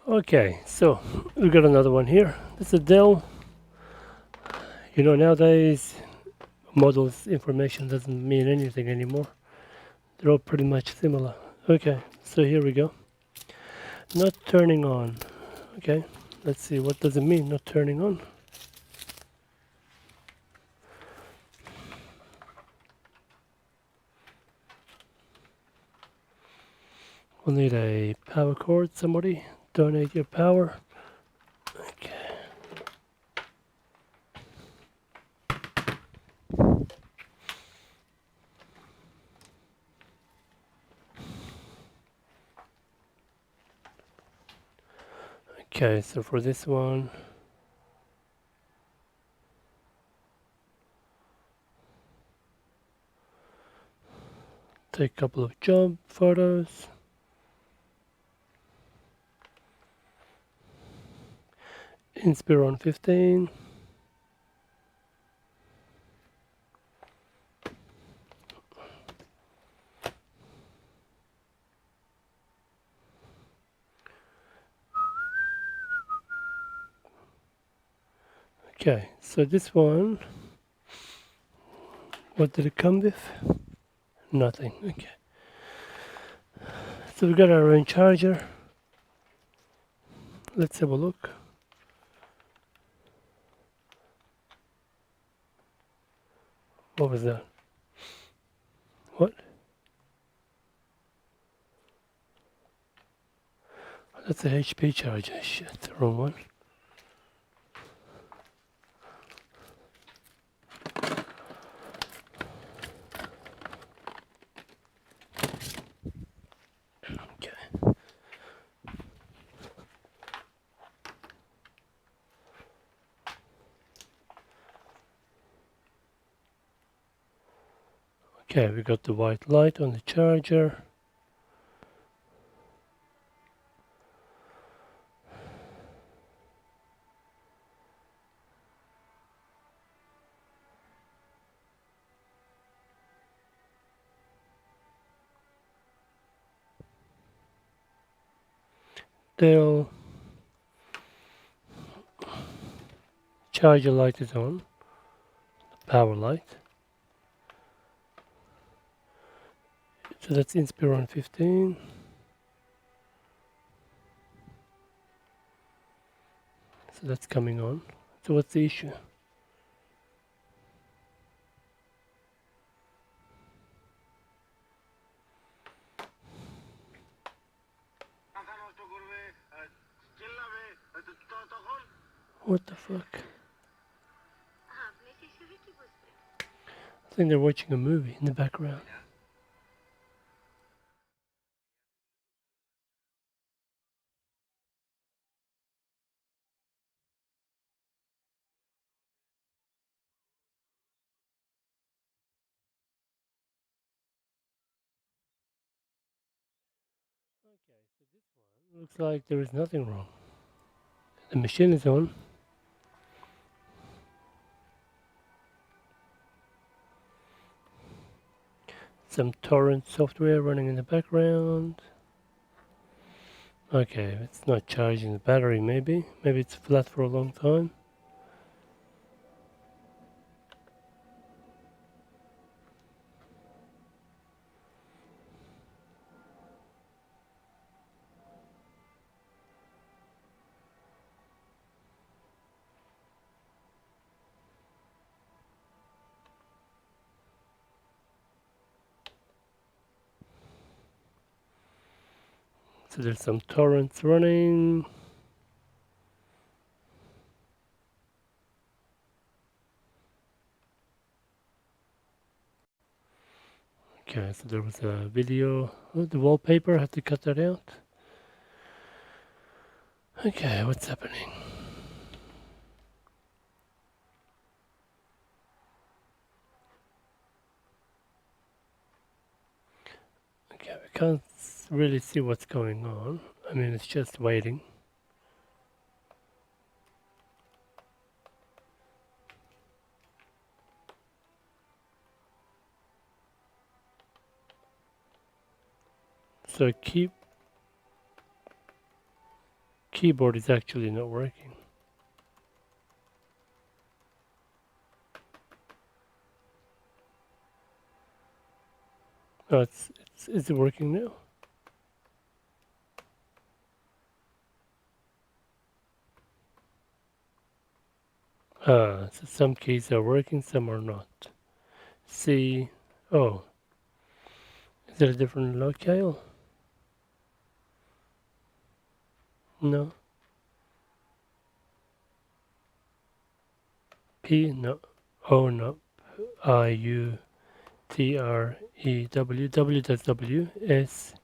Okay, so we got another one here. It's a Dell. You know, nowadays models information doesn't mean anything anymore. They're all pretty much similar. Okay, so here we go. Not turning on. Okay, let's see, what does it mean, not turning on? We'll need a power cord. Somebody donate your power. Okay. Okay, so for this one, take a couple of job photos. Inspiron 15. Okay, so this one, what did it come with? Nothing. Okay. So we got our own charger. Let's have a look. What was that? What? That's a HP charger. Shit, the wrong one. Okay. Okay, we got the white light on the charger. Dell charger light is on. Power light. So that's Inspiron 15. So that's coming on. So what's the issue? What the fuck? I think they're watching a movie in the background. Okay, so this one looks like there is nothing wrong. The machine is on. Some torrent software running in the background. Okay, it's not charging the battery maybe. Maybe it's flat for a long time. So there's some torrents running. Okay, so there was a video. Oh, the wallpaper, I have to cut that out. Okay, what's happening? Okay, we can't really see what's going on. I mean, it's just waiting. So keep keyboard is actually not working. Oh, it's working now. So some keys are working, some are not. C. Oh, is there a different locale? No. P. No. O. No. I. U. T. R. E. W. W. That's W. S.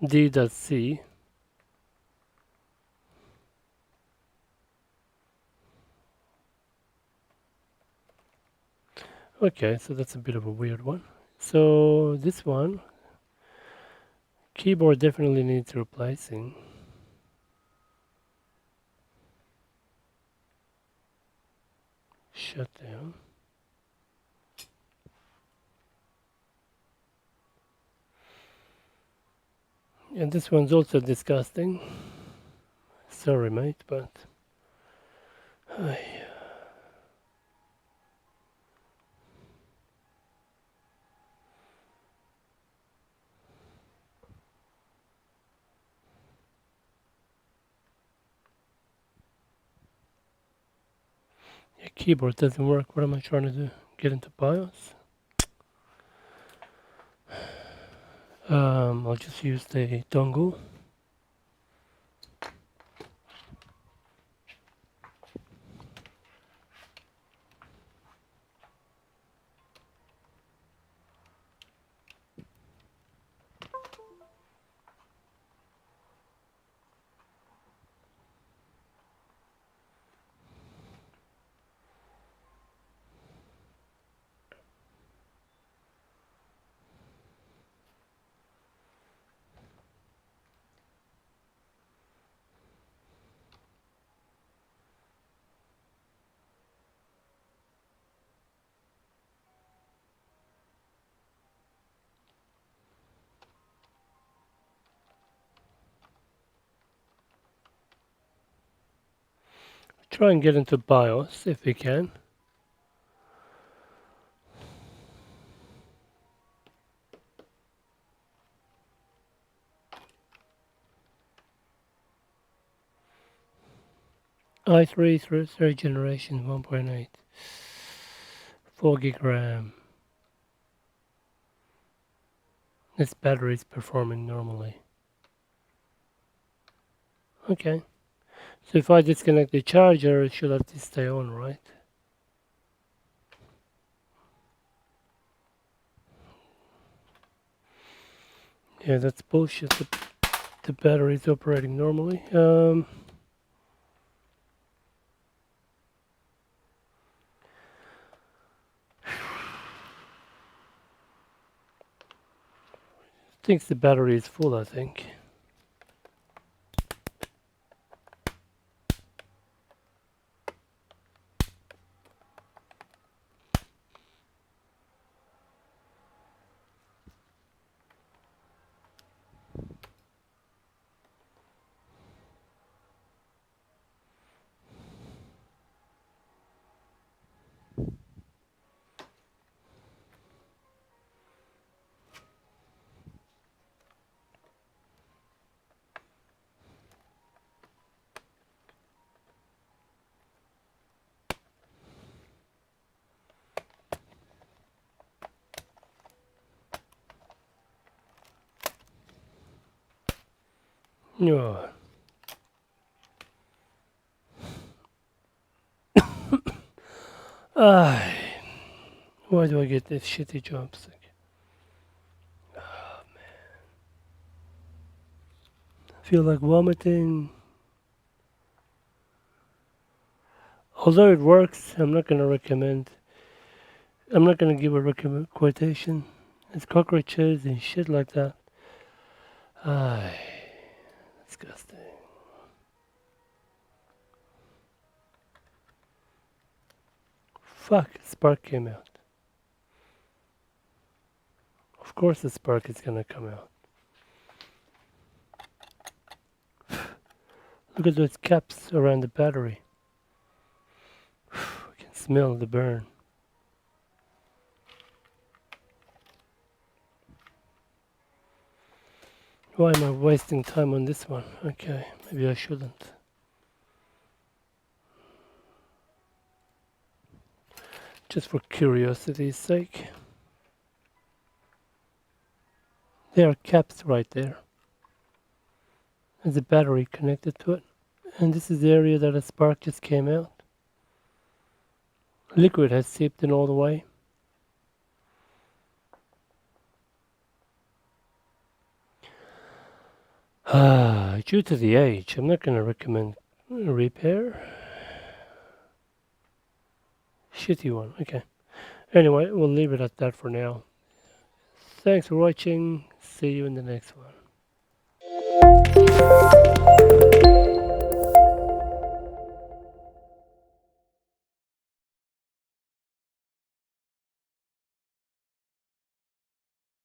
D. That's C. Okay, so that's a bit of a weird one. So this one, keyboard definitely needs replacing. Shut down. And this one's also disgusting. Sorry, mate, but your keyboard doesn't work. What am I trying to do? Get into BIOS? I'll just use the dongle. Try and get into BIOS if we can. i3 third generation 1.8. 4 gig RAM. This battery is performing normally. Okay. So if I disconnect the charger, it should have to stay on, right? Yeah, that's bullshit. The battery is operating normally. Thinks the battery is full, I think. Oh. Why do I get these shitty jobs? Oh, man. I feel like vomiting. Although it works, I'm not going to recommend. I'm not going to give a recommend quotation. It's cockroaches and shit like that. Disgusting. Fuck, spark came out. Of course the spark is gonna come out. Look at those caps around the battery. I can smell the burn. Why am I wasting time on this one? Okay, maybe I shouldn't. Just for curiosity's sake. There are caps right there. There's a battery connected to it. And this is the area that a spark just came out. Liquid has seeped in all the way. Due to the age, I'm not going to recommend repair. Shitty one, okay. Anyway, we'll leave it at that for now. Thanks for watching. See you in the next one.